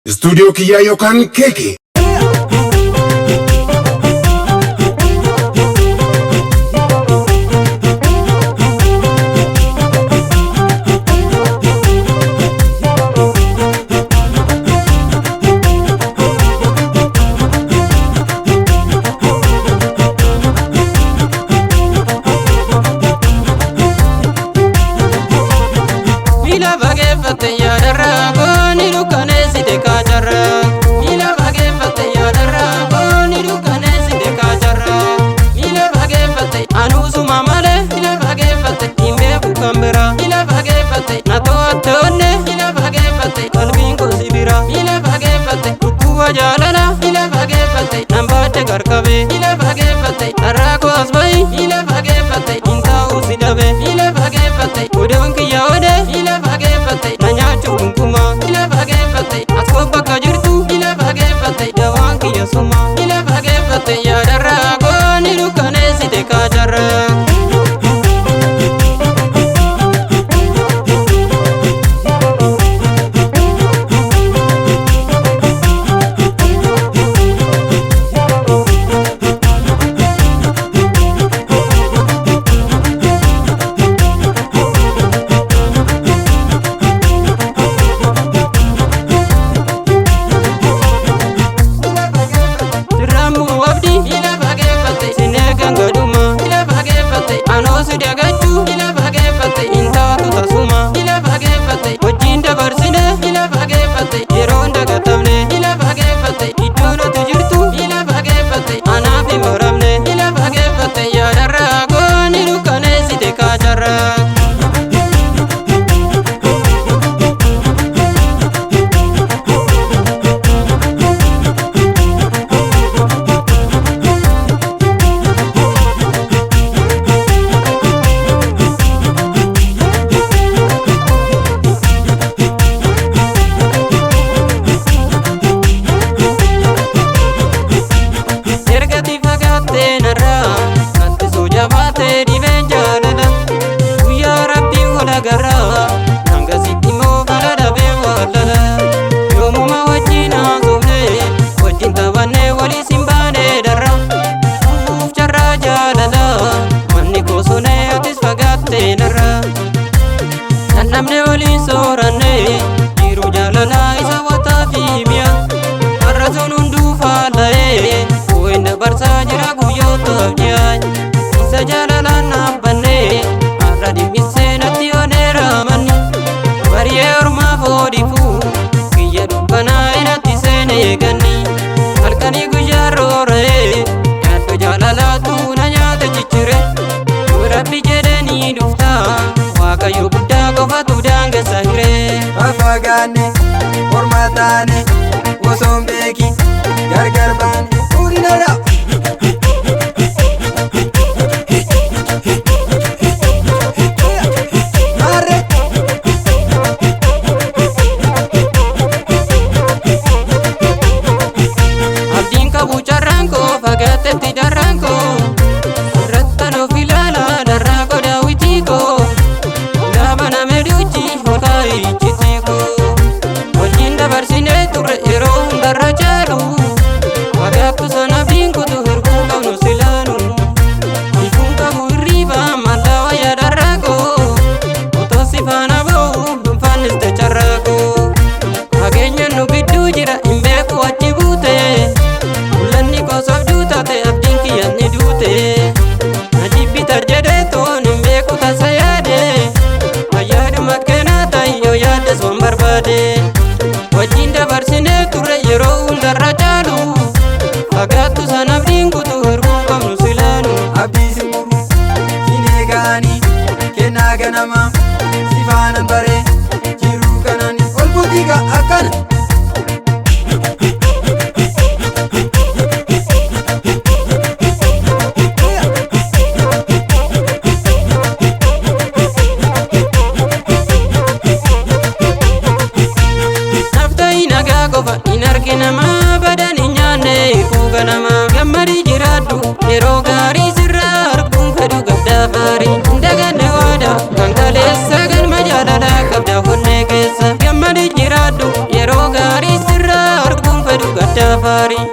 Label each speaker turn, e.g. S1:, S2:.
S1: Studio kiyya yookaan keekii.
S2: Jalala ila bagefate nambate garkabe ila bagefate arako asbai ila bagefate inta usidabe ila bagefate udon kiyawade ila bagefate nanyachu kunkuma ila bagefate askoba kajirtu ila bagefate dawan kiyasuma ila bagefate ya darago nirukane site kajara. Namne wali sorane jiru jalala isa wata fimiya arrazon undu falae oenda barsa jira guyo tabjay isa jalala nabane arradi misena tionera mani bariye orma fodifu kiya dubana ina tisene gani alkani gujaro re yaddo jalala tu nanyata chichire rabbi jedeni dufta wakayo Kofatu danga sahire
S3: Afagane Ormatane Wosombeki Gargarbane Urinara Mare
S2: Abdin kabucha ranko Fagate tida ranko Rattano filala Darrako dawitiko Bana meduchi hokai chitiko Wajinda barsine turre ero darra chalu Wagaktu sana binku tuhurku kaunu silanu Ikunka hurriba malawa ya darrako Utosifana bau dumfaniste charrako Hagenya nubidu jira imbeku wachibute Ulani kosof jutate abdinki yanni dute Najibi tarjede ton imbeku tasayade Wajinda barsine turre yero undarra chalu Fagatu sana bringu tuhurku kamnu silanu
S3: Abdi simuru Sinegani Kena ganama Sifana bare Jiru kanani Olbutiga akana
S2: Inarginama badani nyaane kuganama gammadi jiradu yeroo gaarii sirra arguun fedhu qabda faari ndagane wada kankaleessa galma jaalala qabda honne keessa gammadi jiradu yeroo gaarii sirra safari